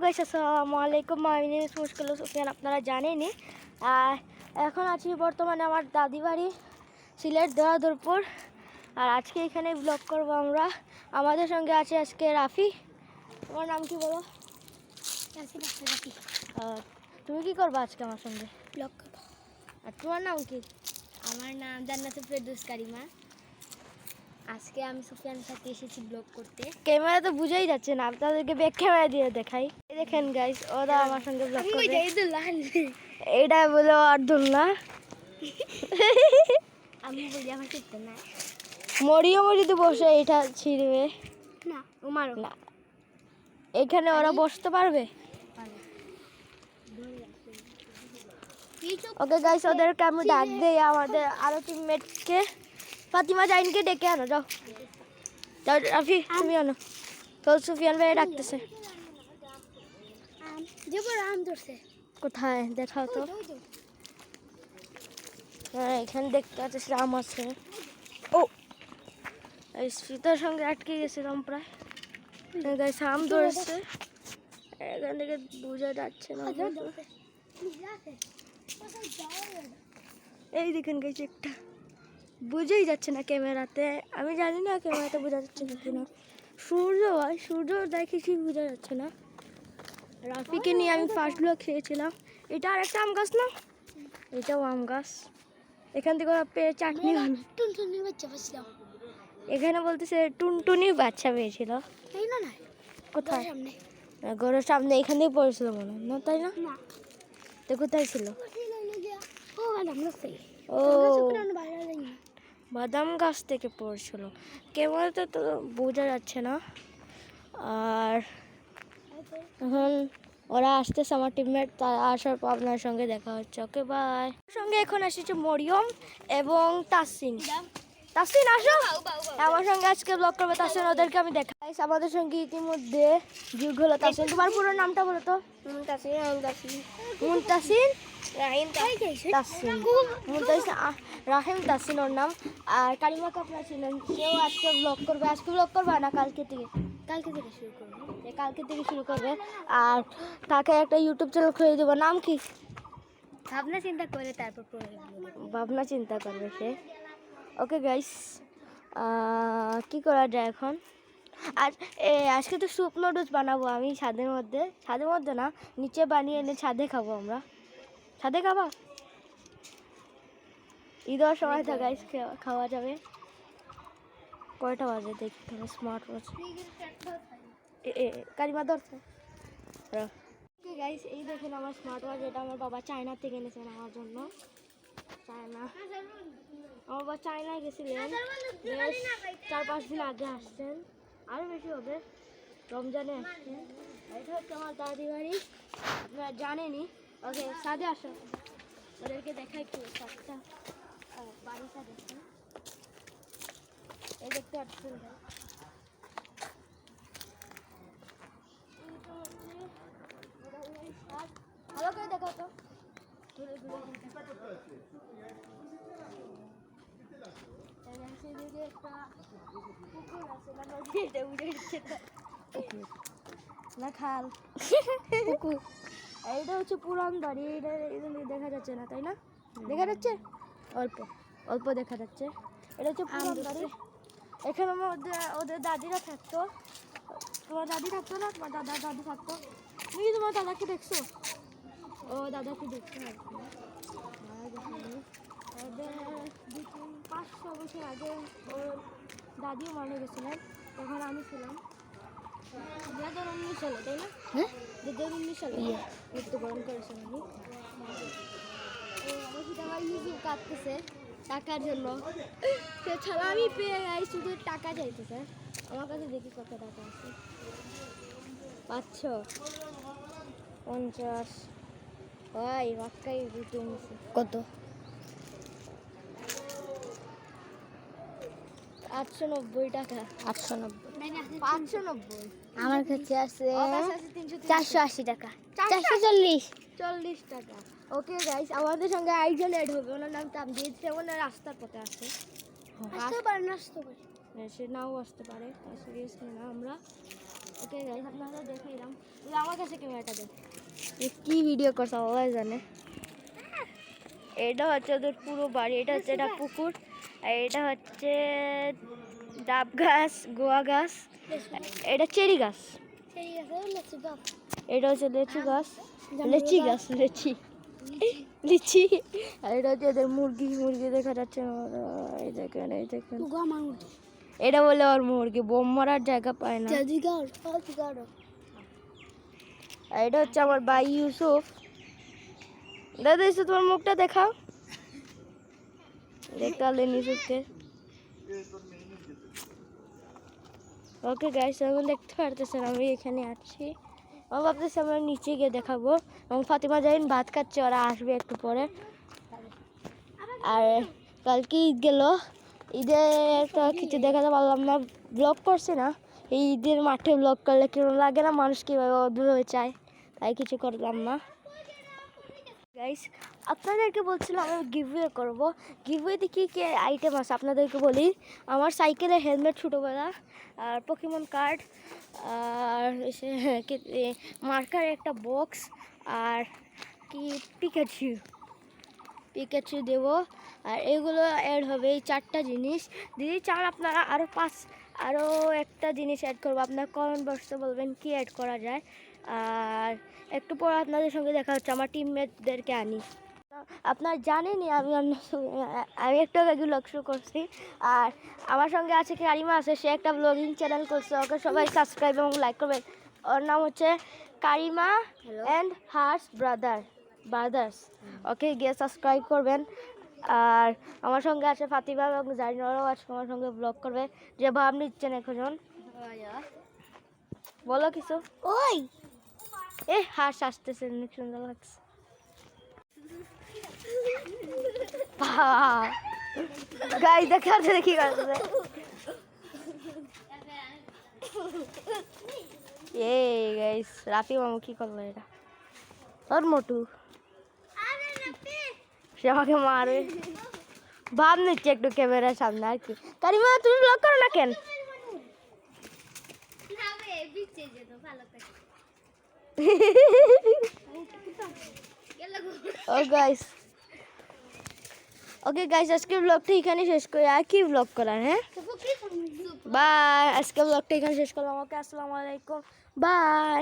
Guys, আসসালামু আলাইকুম। আমি মুশকিল সুফিয়ান, আপনারা জানেনই। এখন আছি বর্তমানে আমার দাদি বাড়ি সিলেট দেওয়াদুরপুর। আর আজকে এখানে ব্লগ করব আমরা। আমাদের সঙ্গে আছে আজকে রাফি। তোমার নাম কি বলো? রাফি। তুমি কি করবা আজকে আমার সঙ্গে? ব্লগ করবো। আর তোমার নাম কি? আমার নাম জান্নাতুল ফেরদৌস কারিমা। আজকে আমি সুফিয়ানের সাথে এসেছি ব্লগ করতে। ক্যামেরা তো বুঝাই যাচ্ছে না, আপনাদেরকে ব্যাক ক্যামেরা দিয়ে দেখাই। দেখেন গাইস, ওরা আমার সঙ্গে ব্লগ করবে। এইটা বলে আব্দুল্লাহ। আমি বলি আমার শিখতে না। মরিয়মও যদি বসে এটা ছিঁড়বে না, ওমারও না। এখানে ওরা বসতে পারবে? ওকে গাইস, ওদেরকে আমি ডাক দেই। আমাদের আরো টিমমেটকে ফাতিমা জাইনকে ডেকে আনো। যাও যাও রাফি, তুমি আনো। তো সুফিয়ান ভাই ডাকতেছে। আম ধরছে কোথায় দেখাও তো। হ্যাঁ, এখানে দেখতে পাচ্ছি আম আছে। ও, এই শীতের সঙ্গে আটকে গেছিলাম প্রায়। গাইস আম ধরেছে, এখান থেকে বোঝা যাচ্ছে না। এই দেখেন গাইস, একটা বুঝেই যাচ্ছে না ক্যামেরাতে। আমি জানি না ক্যামেরাতে বোঝা যাচ্ছে কিনা। সূর্য হয়, সূর্য দেখেছি, বোঝা যাচ্ছে না। রাফিকে নিয়ে আমি ফার্স্ট ব্লগ খেয়েছিলাম। এটা আর একটা আম গাছ না? এটাও আম গাছ। এখান থেকে ওরা পেয়ে চাটনি হলো। টুনটুনি বাচ্চা পাচ্ছিলাম এখানে বলতেছে টুনটুনি বাচ্চা পেয়েছিল। তাই না? কোথায়? সামনে ঘরের সামনে, এখান থেকে পড়েছিল মনে হয় না, তাই না? তো কোথায় ছিল? ও, বাদাম গাছ থেকে পড়ছিল। ক্যামেরাতে তো বোঝা যাচ্ছে না। আর এখন ওরা আসতেছে, আমার টিমমেট। তারা আসার পর আপনার সঙ্গে দেখা হচ্ছে। Okay bye. সঙ্গে এখন এসেছে মরিয়ম এবং তাসিন। তাসিন আসো আমার সঙ্গে আজকে ব্লগ করবে। তাসিন, ওদেরকে আমি দেখাই। আমাদের সঙ্গে ইতিমধ্যে যুগ হলো। তাসিন, তোমার পুরো নামটা বলো তো। মুনতাসিন রাহিম তাসিন ওর নাম। আর কারিমাকে আপনারা ছিলেন, সেও আজকে ব্লগ করবে। আজকে ব্লগ করবে না, কালকে থেকে শুরু করবে। কালকে থেকে শুরু করবে। আর তাকে একটা ইউটিউব চ্যানেল খুলে দেবো। নাম কি? ভাবনা চিন্তা করে তারপর ভাবনা চিন্তা করবে সে। ওকে গাইস, কি করা যায় এখন? আর আজকে তো স্যুপ নুডলস বানাবো আমি ছাদের মধ্যে না, নিচে বানিয়ে এনে ছাদে খাবো আমরা। ছাদে খাবা? ঈদের সময় তো গাইস খাওয়া যাবে। কয়টা বাজে দেখি তাহলে। স্মার্ট ওয়াচ কারিমা ধরছে। গাইস, এই দেখুন আমার স্মার্ট ওয়াচ। এটা আমার বাবা চায়না থেকে এনেছেন আমার জন্য। আমার বাবা চায়নায় গেছিলেন, বেশ 4-5 দিন আগে আসছেন। আরও বেশি হবে, রমজানে আসছেন। এটা হচ্ছে আমার দাদি বাড়ি, আপনারা জানেনই। ওকে, সাদে আসো, ওদেরকে দেখাই একটু সাতটা বাড়িটা দেখুন। এই দেখতে পাচ্ছেন ভালো করে দেখাও তো। না খাল পুকুর। এইটা হচ্ছে পুরান বাড়ি। এটা দেখা যাচ্ছে না, তাই না? দেখা যাচ্ছে অল্প অল্প দেখা যাচ্ছে। এটা হচ্ছে পুরান বাড়ি। এখানে ওদের দাদিরা থাকতো। তোমার দাদি থাকতো না? তোমার দাদি থাকতো। তুমি তোমার দাদাকে দেখছো? ও দাদাকে দেখতে হয়। ওদের 500 বছর আগে ওর দাদিও মারা গেছিলেন, তখন আমি ছিলাম। 2019 সালে, তাই না? হ্যাঁ, 2019 সালে মৃত্যুবরণ করেছেন উনি। আমার ইউটিউব কাটতেছে টাকার জন্য। ছাড়া আমি পেয়ে যাই, শুধু টাকা চাইতেছে আমার কাছে। দেখি কত টাকা আছে। 550 ভাই বাক্কাই রুটি নিছে। কত? 890 টাকা। 590। আমার কাছে আছে 480 টাকা। 440 টাকা। ওকে গাইস, আমাদের সঙ্গে আরেকজন অ্যাড হবে। ওনার নাম তাম দিয়েছে। ওনার রাস্তার পথে আছে, সে নাও আসতে পারে। সিরিয়াসলি না আমরা ওকে গাইস আপনারা দেখে এলাম আমার কাছে ক্যামেরাটা দেন কি ভিডিও করছে সবাই জানে এটা হচ্ছে ওদের পুরো বাড়ি এটা হচ্ছে এটা পুকুর আর এটা হচ্ছে ডাব গাছ গোয়া গাছ এটা চেরি গাছ এটা হচ্ছে লেচু গাছ লেচি গাছ লেচি লিচি আর এটা হচ্ছে এদের মুরগি মুরগি দেখা যাচ্ছে এই দেখেন এটা বলে ওর মুরগি বোম মারার জায়গা পায় না আর এটা হচ্ছে আমার ভাই ইউসুফ দাদা এসে তোমার মুখটা দেখাও দেখালেন ইউসুফকে ওকে গাইস এখন দেখতে পারতেছেন আমি এখানে আছি আমি ভাবতেছি আমরা নিচে গিয়ে দেখাবো এবং ফাতিমা জাহিন ভাত খাচ্ছে ওরা আসবে একটু পরে আর কালকে ঈদ গেল ঈদে একটা কিছু দেখাতে পারলাম না ব্লগ করছে না এই ঈদের মাঠে ব্লগ করলে কেমন লাগে না মানুষ কীভাবে অদ্ভুতভাবে চায় তাই কিছু করলাম না গাইস আপনাদেরকে বলছিলাম আমি গিভওয়ে করবো গিভওয়েতে কী কী আইটেম আছে আপনাদেরকে বলি আমার সাইকেলের হেলমেট ছোটোবেলা আর পোকেমন কার্ড আর মার্কার একটা বক্স আর কি পিকাচু দেবো আর এগুলো অ্যাড হবে এই 4টা জিনিস যদি চান আপনারা আরও একটা জিনিস অ্যাড করবো আপনার কমেন্ট বক্সে বলবেন কি অ্যাড করা যায় আর একটু পর আপনাদের সঙ্গে দেখা হচ্ছে আমার টিমমেটদেরকে আনি আপনারা জানেনই আমি একটা ব্লগ শুরু করছি আর আমার সঙ্গে আছে কারিমা আছে সে একটা ব্লগিং চ্যানেল করছে ওকে সবাই সাবস্ক্রাইব এবং লাইক করবেন ওর নাম হচ্ছে কারিমা অ্যান্ড হার্স ব্রাদার্স ওকে গিয়ে সাবস্ক্রাইব করবেন আর আমার সঙ্গে আছে ফাতিমা এবং জারিনারাও আজকে আমার সঙ্গে ব্লগ করবে যে ভাব নিচ্ছেন এখন বলো কিছু ওই হাঁস আসতেছে অনেক সুন্দর লাগছে গাই দেখা দেখি গাইস রাফি মামু কি করলো এটা ওর মোটু সে আমাকে মারে ভাব নিচ্ছে একটু ক্যামেরার সামনে আর কি কারিমা তুমি ব্লগ করো না কেন ওকে গাইস আজকের ব্লগটা এখানে শেষ করি আর কি ব্লগ করার হ্যাঁ বাই আজকে ব্লগটা এখানে শেষ করলাম ওকে আসসালামু আলাইকুম বাই